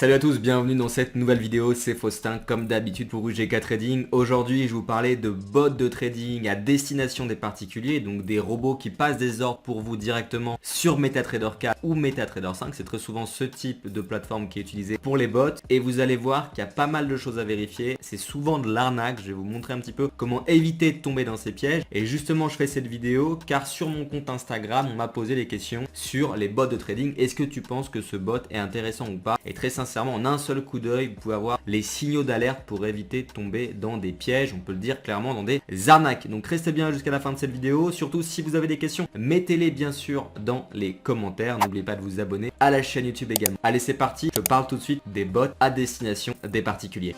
Salut à tous, bienvenue dans cette nouvelle vidéo, c'est Faustin comme d'habitude pour UGK Trading. Aujourd'hui je vais vous parler de bots de trading à destination des particuliers, donc des robots qui passent des ordres pour vous directement sur MetaTrader 4 ou MetaTrader 5. C'est très souvent ce type de plateforme qui est utilisé pour les bots et vous allez voir qu'il y a pas mal de choses à vérifier. C'est souvent de l'arnaque, je vais vous montrer un petit peu comment éviter de tomber dans ces pièges. Et justement je fais cette vidéo car sur mon compte Instagram on m'a posé des questions sur les bots de trading. Est-ce que tu penses que ce bot est intéressant ou pas? Et très sincèrement, en un seul coup d'œil, vous pouvez avoir les signaux d'alerte pour éviter de tomber dans des pièges, on peut le dire clairement dans des arnaques. Donc restez bien jusqu'à la fin de cette vidéo. Surtout si vous avez des questions, mettez-les bien sûr dans les commentaires. N'oubliez pas de vous abonner à la chaîne YouTube également. Allez, c'est parti, je parle tout de suite des bots à destination des particuliers.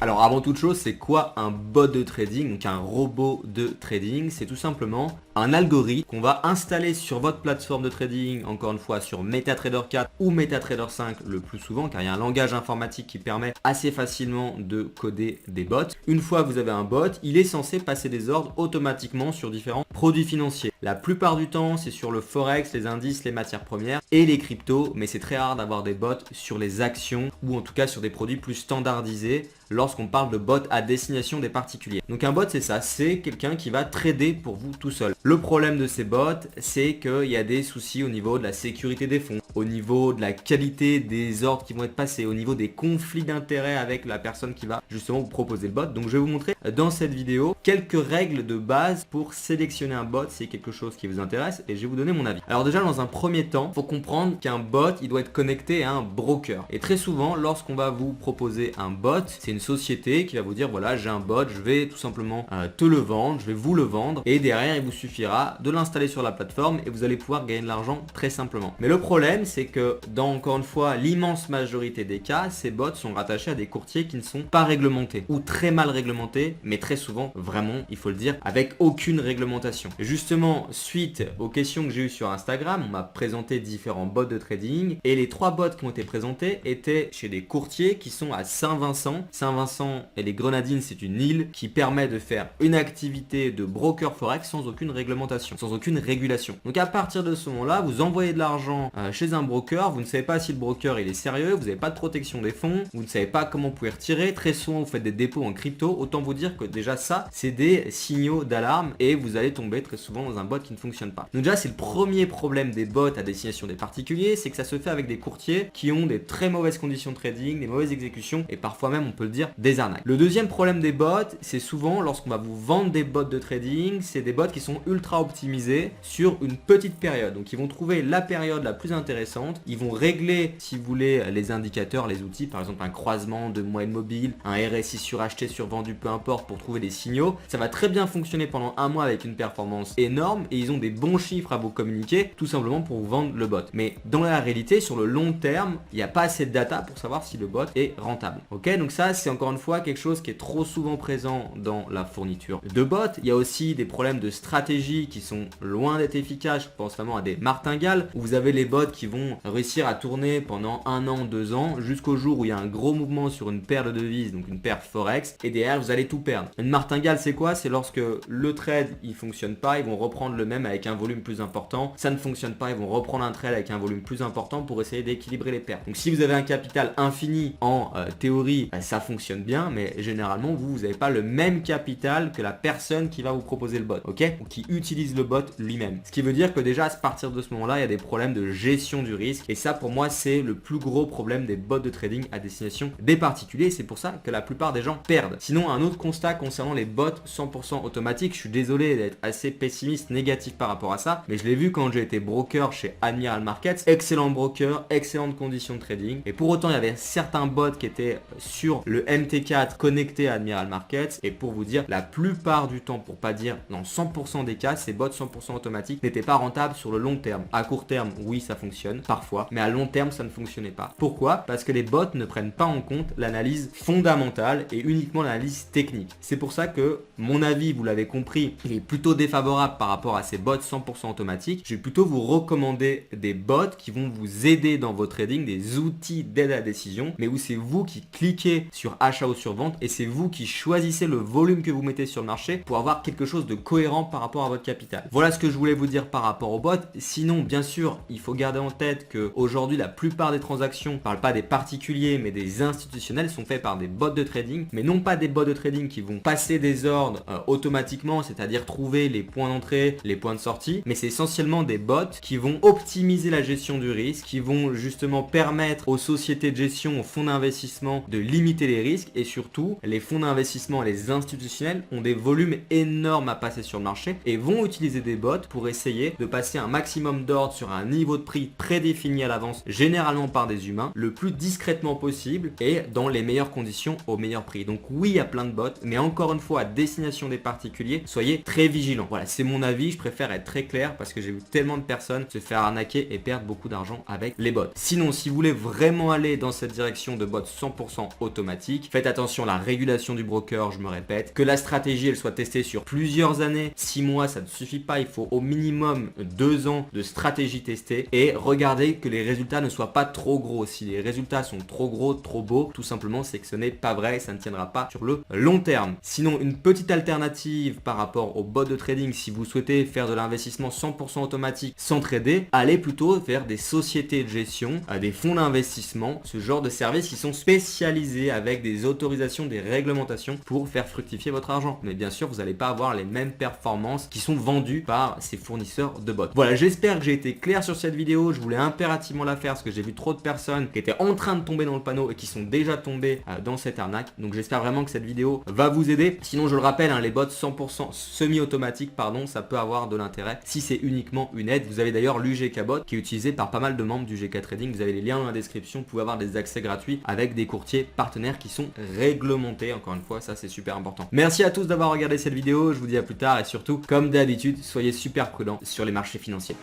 Alors avant toute chose, c'est quoi un bot de trading, donc un robot de trading? C'est tout simplement un algorithme qu'on va installer sur votre plateforme de trading, encore une fois sur MetaTrader 4 ou MetaTrader 5 le plus souvent, car il y a un langage informatique qui permet assez facilement de coder des bots. Une fois que vous avez un bot, il est censé passer des ordres automatiquement sur différents produits financiers. La plupart du temps, c'est sur le forex, les indices, les matières premières et les cryptos, mais c'est très rare d'avoir des bots sur les actions ou en tout cas sur des produits plus standardisés lorsqu'on parle de bot à destination des particuliers. Donc un bot, c'est ça, c'est quelqu'un qui va trader pour vous tout seul. Le problème de ces bots, c'est qu'il y a des soucis au niveau de la sécurité des fonds, au niveau de la qualité des ordres qui vont être passés, au niveau des conflits d'intérêts avec la personne qui va justement vous proposer le bot. Donc je vais vous montrer dans cette vidéo quelques règles de base pour sélectionner un bot si c'est quelque chose qui vous intéresse et je vais vous donner mon avis. Alors déjà, dans un premier temps, il faut comprendre qu'un bot, il doit être connecté à un broker. Et très souvent, lorsqu'on va vous proposer un bot, c'est une société qui va vous dire voilà, j'ai un bot, je vais tout simplement te le vendre, je vais vous le vendre et derrière il vous suffira de l'installer sur la plateforme et vous allez pouvoir gagner de l'argent très simplement. Mais le problème, c'est que dans encore une fois l'immense majorité des cas, ces bots sont rattachés à des courtiers qui ne sont pas réglementés ou très mal réglementés, mais très souvent vraiment, il faut le dire, avec aucune réglementation. Et justement, suite aux questions que j'ai eues sur Instagram, on m'a présenté différents bots de trading et les 3 bots qui ont été présentés étaient chez des courtiers qui sont à Saint-Vincent. Saint-Vincent et les Grenadines, c'est une île qui permet de faire une activité de broker forex sans aucune réglementation, sans aucune régulation. Donc à partir de ce moment-là, vous envoyez de l'argent chez un broker, vous ne savez pas si le broker il est sérieux, vous n'avez pas de protection des fonds, vous ne savez pas comment vous pouvez retirer, très souvent vous faites des dépôts en crypto, autant vous dire que déjà ça, c'est des signaux d'alarme et vous allez tomber très souvent dans un bot qui ne fonctionne pas. Donc déjà, c'est le premier problème des bots à destination des particuliers, c'est que ça se fait avec des courtiers qui ont des très mauvaises conditions de trading, des mauvaises exécutions et parfois même on peut le dire des arnaques. Le deuxième problème des bots, c'est souvent lorsqu'on va vous vendre des bots de trading, c'est des bots qui sont ultra optimisés sur une petite période. Donc ils vont trouver la période la plus intéressante, ils vont régler si vous voulez les indicateurs, les outils, par exemple un croisement de moyenne mobile, un RSI suracheté, survendu, peu importe, pour trouver des signaux. Ça va très bien fonctionner pendant un mois avec une performance énorme et ils ont des bons chiffres à vous communiquer tout simplement pour vous vendre le bot. Mais dans la réalité, sur le long terme, il n'y a pas assez de data pour savoir si le bot est rentable. Ok, donc ça c'est encore une fois quelque chose qui est trop souvent présent dans la fourniture de bots. Il y a aussi des problèmes de stratégie qui sont loin d'être efficaces. Je pense vraiment à des martingales où vous avez les bots qui vont réussir à tourner pendant 1 an, 2 ans jusqu'au jour où il y a un gros mouvement sur une paire de devises, donc une paire forex, et derrière vous allez tout perdre. Une martingale, c'est quoi? C'est lorsque le trade il fonctionne pas, ils vont reprendre le même avec un volume plus important, ça ne fonctionne pas, ils vont reprendre un trade avec un volume plus important pour essayer d'équilibrer les pertes. Donc si vous avez un capital infini en théorie, ça fonctionne bien, mais généralement vous n'avez pas le même capital que la personne qui va vous proposer le bot, ok, ou qui utilise le bot lui-même. Ce qui veut dire que déjà à partir de ce moment-là, il y a des problèmes de gestion du risque et ça pour moi c'est le plus gros problème des bots de trading à destination des particuliers et c'est pour ça que la plupart des gens perdent. Sinon, un autre constat concernant les bots 100% automatiques, je suis désolé d'être assez pessimiste, négatif par rapport à ça, mais je l'ai vu quand j'ai été broker chez Admiral Markets, excellent broker, excellentes conditions de trading et pour autant il y avait certains bots qui étaient sur le MT4 connecté à Admiral Markets et pour vous dire la plupart du temps, pour pas dire dans 100% des cas, ces bots 100% automatiques n'étaient pas rentables sur le long terme. À court terme, oui ça fonctionne parfois, mais à long terme ça ne fonctionnait pas. Pourquoi? Parce que les bots ne prennent pas en compte l'analyse fondamentale et uniquement l'analyse technique. C'est pour ça que mon avis, vous l'avez compris, il est plutôt défavorable par rapport à ces bots 100% automatiques. Je vais plutôt vous recommander des bots qui vont vous aider dans votre trading, des outils d'aide à la décision, mais où c'est vous qui cliquez sur sur achat ou sur vente et c'est vous qui choisissez le volume que vous mettez sur le marché pour avoir quelque chose de cohérent par rapport à votre capital. Voilà ce que je voulais vous dire par rapport aux bots. Sinon, bien sûr, il faut garder en tête qu'aujourd'hui, la plupart des transactions, je ne parle pas des particuliers, mais des institutionnels, sont faits par des bots de trading, mais non pas des bots de trading qui vont passer des ordres automatiquement, c'est-à-dire trouver les points d'entrée, les points de sortie, mais c'est essentiellement des bots qui vont optimiser la gestion du risque, qui vont justement permettre aux sociétés de gestion, aux fonds d'investissement de limiter les risques et surtout, les fonds d'investissement et les institutionnels ont des volumes énormes à passer sur le marché et vont utiliser des bots pour essayer de passer un maximum d'ordres sur un niveau de prix prédéfini à l'avance, généralement par des humains, le plus discrètement possible et dans les meilleures conditions au meilleur prix. Donc oui, il y a plein de bots, mais encore une fois, à destination des particuliers, soyez très vigilants. Voilà, c'est mon avis, je préfère être très clair parce que j'ai vu tellement de personnes se faire arnaquer et perdre beaucoup d'argent avec les bots. Sinon, si vous voulez vraiment aller dans cette direction de bots 100% automatique, faites attention à la régulation du broker, je me répète, que la stratégie elle soit testée sur plusieurs années, 6 mois ça ne suffit pas, il faut au minimum 2 ans de stratégie testée et regardez que les résultats ne soient pas trop gros. Si les résultats sont trop gros, trop beaux, tout simplement c'est que ce n'est pas vrai et ça ne tiendra pas sur le long terme. Sinon, une petite alternative par rapport aux bots de trading, si vous souhaitez faire de l'investissement 100% automatique sans trader, allez plutôt vers des sociétés de gestion, des fonds d'investissement, ce genre de services qui sont spécialisés avec des autorisations, des réglementations pour faire fructifier votre argent. Mais bien sûr, vous n'allez pas avoir les mêmes performances qui sont vendues par ces fournisseurs de bots. Voilà, j'espère que j'ai été clair sur cette vidéo. Je voulais impérativement la faire parce que j'ai vu trop de personnes qui étaient en train de tomber dans le panneau et qui sont déjà tombées dans cette arnaque. Donc j'espère vraiment que cette vidéo va vous aider. Sinon, je le rappelle, les bots 100% semi-automatiques, ça peut avoir de l'intérêt si c'est uniquement une aide. Vous avez d'ailleurs l'UGK Bot qui est utilisé par pas mal de membres du GK Trading. Vous avez les liens dans la description. Vous pouvez avoir des accès gratuits avec des courtiers partenaires qui sont réglementés. Encore une fois, ça c'est super important. Merci à tous d'avoir regardé cette vidéo. Je vous dis à plus tard et surtout, comme d'habitude, soyez super prudents sur les marchés financiers.